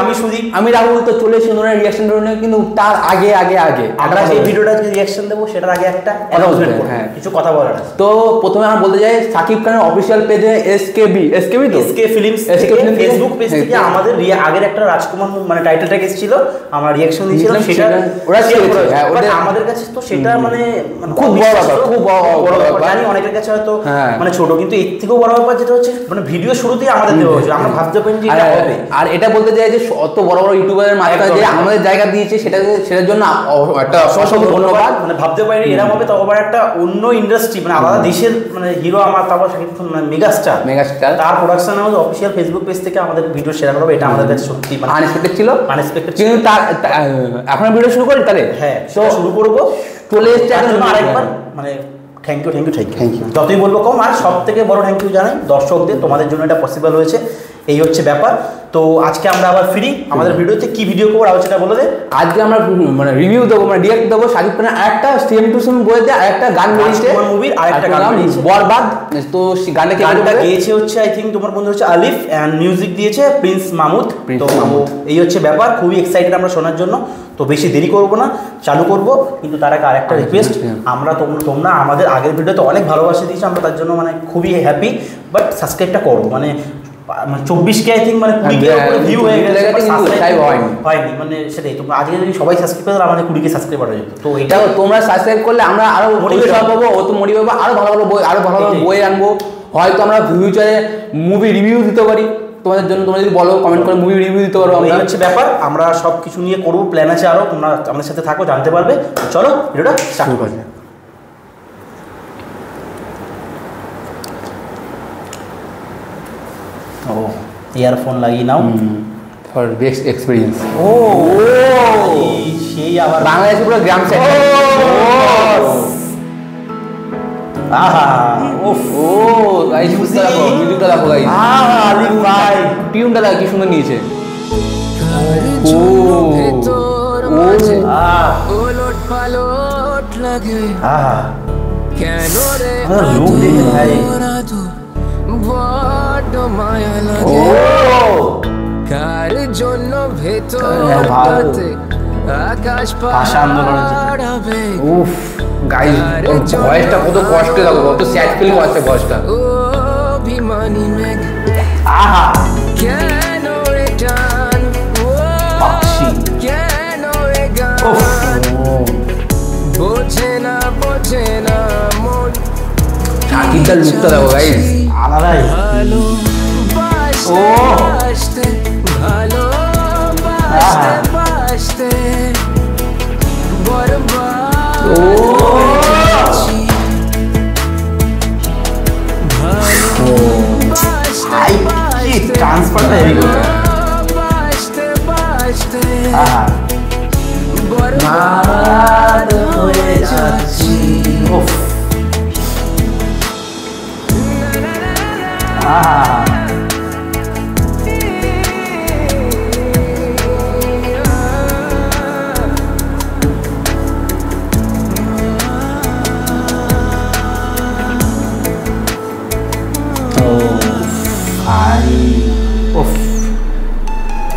আমি সুদীপ, আমি রাহুল। তো চলে এসে ওনার রিয়াকশন ভিডিও, কিন্তু তার আগে আমরা যে ভিডিওটা রিয়াকশন দেবো সেটার আগে একটা অ্যানাউন্সমেন্ট করব, কিছু কথা বলার আছে। তো প্রথমে আমরা বলতে চাই সাকিব খানের অফিসিয়াল পেজে এসকেবি তো এসকে ফিল্মস ফেসবুক পেজ থেকে আমাদের আগের একটা রাজকুমার মানে টাইটেল ট্যাগ এসেছিল, আমরা রিয়াকশন দিয়েছিলাম, সেটা ওরা আমাদের কাছে তো সেটা মানে খুব বড় ব্যাপার, খুব বড় ব্যাপার। জানি অনেকের কাছে হয়তো মানে ছোট, কিন্তু এর থেকেও বড় ব্যাপার যেটা হচ্ছে মানে ভিডিও শুরুতেই আমাদের দেওয়া হয়েছে, আমরা ভাবতে পারি যে এটা হবে। আর এটা বলতে চাই যে অত বড় বড় ইউটিউবারের মাঝখানে যে আমাদের জায়গা দিয়েছে সেটার জন্য একটা অসংখ্য ধন্যবাদ। মানে ভাবতে পারি এরকম হবে, তখন একটা অন্য ইন্ডাস্ট্রি মানে আলাদা দেশের মানে হিরো আমার, তারপর সাকিব খান মানে মেগাস্টার তার production house official Facebook page থেকে আমাদের ভিডিও শেয়ার করবে, এটা আমাদের কাছে সত্যি মানে আনএক্সপেক্টেড ছিল। কিন্তু এখন ভিডিও শুরু করি তাহলে। হ্যাঁ, তো শুরু করবো। চলে এসছে আরেকবার মানে থ্যাংক ইউ যতই বলবো কম। আর সব থেকে বড় থ্যাংক ইউ জানাই দর্শকদের, তোমাদের জন্য এটা পসিবল হয়েছে, এই হচ্ছে ব্যাপার। তো আজকে আমরা আবার ফ্রি, আমাদের ভিডিওতে কি ভিডিও করবো আর সেটা বলে দে। আজকে আমরা মানে রিভিউ দেবো, মানে রিঅ্যাক্ট দেবো সাকিব খানের আরেকটা সেম টু সেম বইতে আরেকটা গান বেরিয়েছে, মুভির আরেকটা গান বেরিয়েছে বরবাদ। তো গানটা গেয়েছে হচ্ছে আই থিঙ্ক তোমার বন্ধু হচ্ছে আলিফ, এন্ড মিউজিক দিয়েছে প্রিন্স মাহমুদ। তো এই হচ্ছে ব্যাপার, খুবই এক্সাইটেড আমরা শোনার জন্য। তো বেশি দেরি করবো না, চালু করবো। কিন্তু তার আগে আরেকটা রিকোয়েস্ট, আমরা তোমরা আমাদের আগের ভিডিওতে অনেক ভালোবাসা দিয়েছো, আমরা তার জন্য মানে খুবই হ্যাপি। বাট সাবস্ক্রাইবটা করো, মানে 24K আই থিঙ্ক মানে 20K ভিউ হয়ে গেছে, হয়নি মানে সেটাই। তোমরা আজকে যদি সবাই সাবস্ক্রাইব করে আমাদের 20K সাবস্ক্রাইবার হয়ে যেত। তো এটা তোমরা সাবস্ক্রাইব করলে আমরা আরো মোটিভেশন পাবো, ও তো মোটিভ পাবো, আরো ভালো ভালো বই, আরো ভালো ভালো বই আনবো। হয়তো আমরা ফিউচারে মুভি রিভিউ দিতে পারি তোমাদের জন্য। তোমরা যদি বলো কমেন্ট করে মুভি রিভিউ দিতে পারো। এই হচ্ছে ব্যাপার, আমরা সব কিছু নিয়ে করবো, প্ল্যান আছে আরো, তোমরা আমাদের সাথে থাকো, জানতে পারবে। চলো ভিডিওটা স্টার্ট করা যাক। ও ইয়ারফোন লাগিয়ে নাও ফর বেস্ট এক্সপেরিয়েন্স। ও সেই আবার বাংলাদেশে পুরো গ্রাম সাইড। আহা ওফ ও গাইস মিউজিকটা দেখো গাইস। আলিফ ভাই টিউনটা দেখো কি সুন্দর নিয়েছে। ও ওলট পালট লাগে আহা কেন রে লোক দেখে ভাই বড় মায়া লাগে কার জন্য ভেতরটাতে আকাশ পাড়াবে। উফ গাইস ভয়েসটা কত কষ্ট লাগে, কত স্যাড ফিল করছে ভয়েসটা। অভিমানী মেঘ আহা কেন রে টান পাখি কেন রে গান বোঝে না মন। সাকিবটার লুকটা দেখো গাইস, আলাদাই। ও ভালোবাসতে বরবাদ ট্রান্সফারটা হেভি করতে। আহা বরবাদ হয়ে যাচ্ছি। ওফ আহা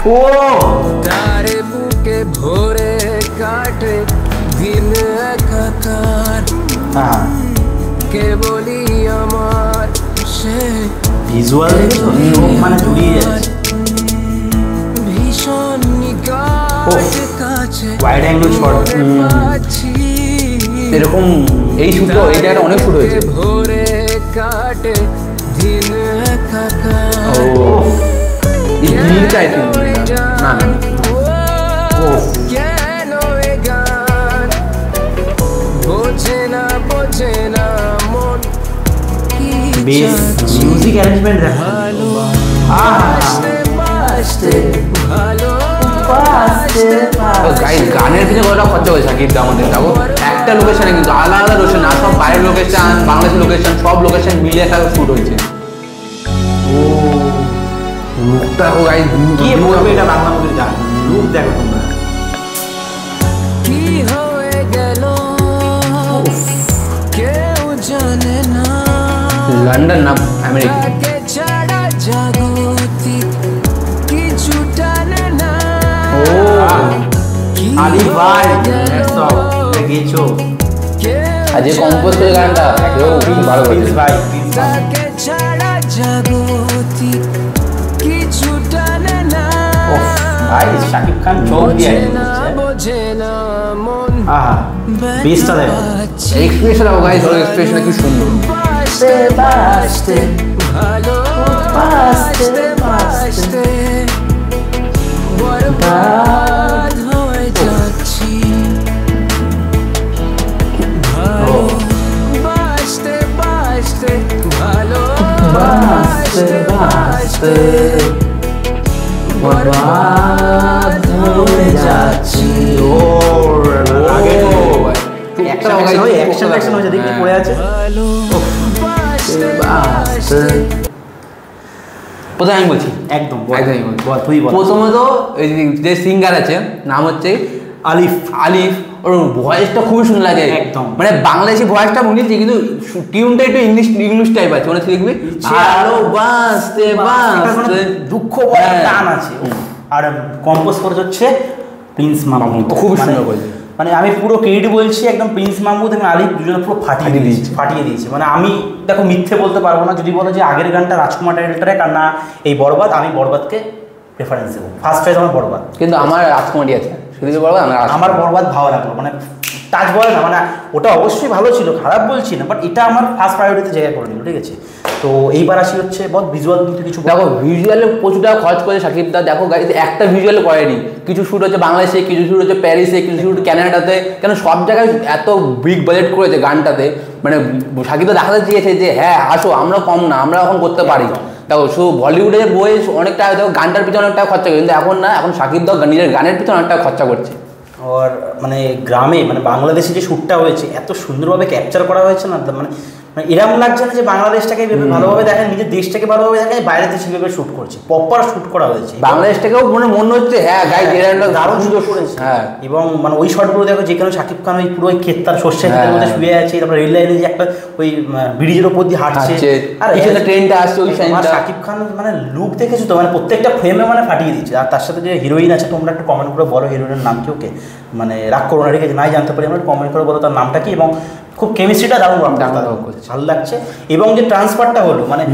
ও তারে বুকে ভরে কাটে দিন একাকার কে বলি আমার সে ভিজুয়াল দেখছো মানে জুড়িয়ে যাচ্ছে। ভীষণ নিকাট কাছে ওয়াইড অ্যাঙ্গেল শট এরকম এই শুটও এই জায়গাটা অনেক শুট হয়েছে। ভরে কাটে দিন একাকার এই দিনটা আই থিঙ্ক না কেন এ গান বোঝে না মন। বেস মিউজিক অ্যারেঞ্জমেন্ট দেখো। গাইস গানের পিছনে কতটা খরচা হয়েছে সাকিবটা আমাদের। দেখো একটা লোকেশনে কিন্তু আলাদা আলাদা লোকেশন, না সব বাইরের লোকেশন, বাংলাদেশের লোকেশন, সব লোকেশন মিলে একটা শুট হয়েছে। ও লুকটা ও গাইস কি বলবে, এটা বাংলা মুভির গান, লুক দেখো তোমরা। কি হয়ে গেল কেউ জানে না, লন্ডন না আমেরিকা। ছাড়া জাগতিক কিছু টানে না আলিফ ভাই সব গেছো আর যে কম্পোজ করে গানটা কেউ ভালো প্রিন্স করেছে ভাই প্রিন্স ভাই। তাকে ছাড়া জাগতি কিছু টানে না ওফ, ভাই শাকিব খান চোখ দিয়ে বোঝে না বোঝে না মন আহা বেস্টটা দেখো এক্সপ্রেশন ও গাইস ওর এক্সপ্রেশন কি সুন্দর বাসতে বাসতে ভালো বাসতে বাসতে বরবাদ হয়ে যাচ্ছি ভালো বাসতে বাসতে ভালো বাসতে বাসতে বরবাদ হয়ে যাচ্ছি আগে একটা অ্যাকশন হয়েছে দেখি পড়ে আছে ভালো বাসতে বাসতে প্রথমে আমি বলছি একদম বল। একদমই বল। বল তুই বল প্রথমত ওই যে সিঙ্গার আছে নাম হচ্ছে আলিফ আলিফ, ওর ভয়েসটা খুবই সুন্দর লাগে একদম। মানে বাংলাদেশি ভয়েসটা বুঝেছি কিন্তু টিউনটা একটু ইংলিশ টাইপ আছে, মানে তুই দেখবি ভালোবাসতে বাসতে দুঃখ বলে টান আছে আর কম্পোজ করে হচ্ছে প্রিন্স মাহমুদ খুবই সুন্দর বলছে। মানে আমি পুরো ক্রেডিট বলছি একদম প্রিন্স মাহমুদ এবং আলিফ দুজনে পুরো ফাটিয়ে দিয়েছে মানে আমি দেখো মিথ্যে বলতে পারবো না যদি বলো যে আগের গানটা রাজকুমার টাইটেল ট্র্যাক আর না এই বরবাদ, আমি বরবাদকে প্রেফারেন্স দেবো, ফার্স্ট চয়েস আমার বরবাদ। কিন্তু আমার রাজকুমারী আছে শুধু বলবো আমার বরবাদ ভালো লাগলো মানে টাচ বলে না মানে ওটা অবশ্যই ভালো ছিল, খারাপ বলছি না, বাট এটা আমার ফার্স্ট প্রায়োরিটিতে জায়গা করে নিল, ঠিক আছে। তো এইবার আসি হচ্ছে বহুত ভিজুয়াল কিন্তু কিছু দেখো ভিজুয়ালে প্রচুর টাকা খরচ করে সাকিব দা, দেখো গাড়িতে একটা ভিজুয়াল করেনি, কিছু শ্যুট হচ্ছে বাংলাদেশে, কিছু শ্যুট হচ্ছে প্যারিসে, কিছু শ্যুট ক্যানাডাতে, কেন সব জায়গায় এত বিগ বাজেট করেছে গানটাতে, মানে সাকিব দা দেখাতে চেয়েছে যে হ্যাঁ আসো আমরা কম না, আমরা এখন করতে পারি। দেখো শুধু বলিউডের বই অনেক টাকা, দেখো গানটার পিছনে অনেক টাকা খরচা করে, কিন্তু এখন না, এখন সাকিব দা নিজের গানের পিছনে অনেক টাকা খরচা করছে। আর মানে গ্রামে মানে বাংলাদেশে যে শ্যুটটা হয়েছে এত সুন্দরভাবে ক্যাপচার করা হয়েছে না, মানে মানে এরকম লাগছে না যে বাংলাদেশটাকে এভাবে ভালোভাবে দেখেন, নিজের দেশটাকে ভালোভাবে দেখেন, বাইরে দেশে কীভাবে শ্যুট করছে, প্রপার শ্যুট করা হয়েছে। বাংলাদেশটাকেও মনে হচ্ছে হ্যাঁ গাই দারুণ সুন্দর করেছে। হ্যাঁ এবং মানে ওই শটগুলো দেখো যেখানে শাকিব খান ওই পুরো ওই ক্ষেত্রার সর্ষে ক্ষেতের মধ্যে শুয়ে আছে, তারপর রেল লাইনে যে একটা ওই ব্রিজের ওপর দিয়ে হাঁটছে, আর এখানে ট্রেনটা আসছে ওই সাইডটা, শাকিব খান মানে লুক দেখেছো তো, মানে প্রত্যেকটা ফ্রেমে মানে ফাটিয়ে দিচ্ছে। আর তার সাথে যে হিরোইন আছে, তোমরা একটু কমেন্ট করে বলো হিরোইনের নাম কি, ওকে মানে রাগ করো না, ঠিক আছে, নাই জানতে পারি আমরা, কমেন্ট করে বলো তার নামটা কি। এবং খুব কেমিস্ট্রিটা দারুণ ভালো লাগছে। এবং যে ট্রান্সফারটা হলো মানে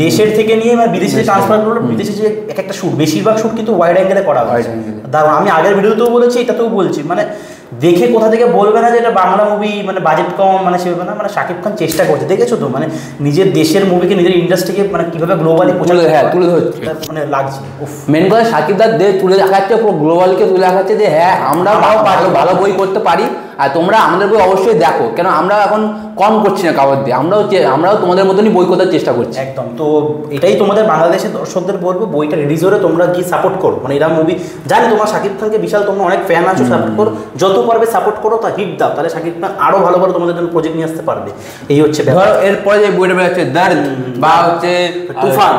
দেশের থেকে নিয়ে মানে বিদেশে যে ট্রান্সফার হলো, বিদেশে যে এক একটা শ্যুট, বেশিরভাগ শ্যুট কিন্তু ওয়াইড অ্যাঙ্গেলে করা হয়েছে, দারুণ। আমি আগের ভিডিওতেও বলেছি, এটাতেও বলছি, মানে দেখে কোথা থেকে বলবে না যে এটা বাংলা মুভি, মানে বাজেট কম, মানে সেভাবে না, মানে শাকিব খান চেষ্টা করছে, দেখেছো তো, মানে নিজের দেশের মুভিকে, নিজের ইন্ডাস্ট্রিকে মানে কিভাবে গ্লোবালি তুলে ধরছে, মানে লাগছে। মেন কথা সাকিব দা তুলে দেখাচ্ছে, পুরো গ্লোবালকে তুলে দেখাচ্ছে যে হ্যাঁ আমরা ভালো বই করতে পারি, আর তোমরা আমাদের বই অবশ্যই দেখো, কেন আমরা এখন কম করছি না কাগজ দিয়ে, আমরাও তোমাদের মতনই বই করার চেষ্টা করছি। একদম। তো এটাই তোমাদের বাংলাদেশের দর্শকদের বলবো, বইটা রিলিজ হলে তোমরা গিয়ে সাপোর্ট করো, মানে এরা মুভি জানি তোমার শাকিব খানকে বিশাল, তোমরা অনেক ফ্যান আছো, সাপোর্ট করো, যত পারবে সাপোর্ট করো, তা হিট দাও, তাহলে শাকিব খান আরো ভালো ভালো তোমাদের জন্য প্রজেক্ট নিয়ে আসতে পারবে। এই হচ্ছে ধরো এরপরে যে বইটা বেরোচ্ছে দর্দ বা হচ্ছে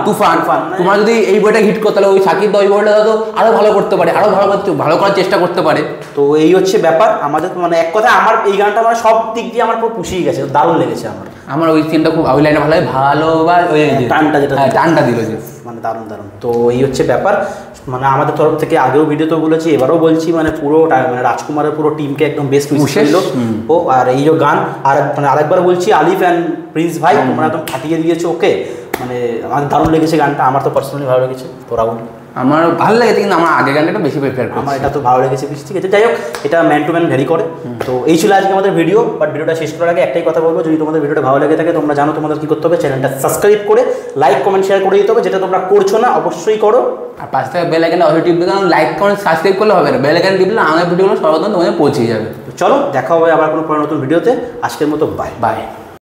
তুফান, তোমরা যদি এই বইটা হিট করো তাহলে ওই সাকিব দা ওই বইটা তো আরো ভালো করতে পারে, আরো ভালো করার চেষ্টা করতে পারে। তো এই হচ্ছে ব্যাপার আমাদের, মানে এক কথা আমার এই গানটা মানে সব দিক দিয়ে আমার পুরো পুষিয়ে গেছে, দারুণ লেগেছে আমার ওই সিনটা খুব, ওই লাইনটা ভালো লাগে, টানটা যেটা টানটা দিল যে মানে দারুণ। তো এই হচ্ছে ব্যাপার, মানে আমাদের তরফ থেকে আগেও ভিডিওতে বলেছি, এবারও বলছি, মানে পুরো মানে রাজকুমারের পুরো টিমকে একদম বেস্ট উইশ ছিল ও। আর এই যে গান আর মানে আরেকবার বলছি, আলিফ অ্যান্ড প্রিন্স ভাই তোমরা একদম ফাটিয়ে দিয়েছো, ওকে, মানে আমার দারুণ লেগেছে গানটা, আমার তো পার্সোনালি ভালো লেগেছে। তো রাহুল আমার ভালো লেগেছে, কিন্তু আমার আগের গানটা বেশি প্রেফার করি, আমার এটা তো ভালো লেগেছে বেশি, ঠিক আছে। যাই হোক, এটা ম্যান টু ম্যান ভ্যারি করে। তো এই ছিল আজকে আমাদের ভিডিও, বাট ভিডিওটা শেষ করার আগে একটাই কথা বলবো, যদি তোমাদের ভিডিওটা ভালো লেগে থাকে, তোমরা জানো তোমাদের কী করতে হবে, চ্যানেলটা সাবস্ক্রাইব করে লাইক কমেন্ট শেয়ার করে দিতে হবে, যেটা তোমরা করছো না অবশ্যই করো। আর পাঁচ থেকে বেল আইকনে অবশ্যই টিপবে, কারণ লাইক কমেন্ট সাবস্ক্রাইব করলে হবে না, বেল আইকনে টিপলে আমাদের ভিডিওগুলো সর্বপ্রথম তোমাদের পৌঁছে যাবে। চলো দেখা হবে আবার কোনো নতুন ভিডিওতে, আজকের মতো বাই বাই।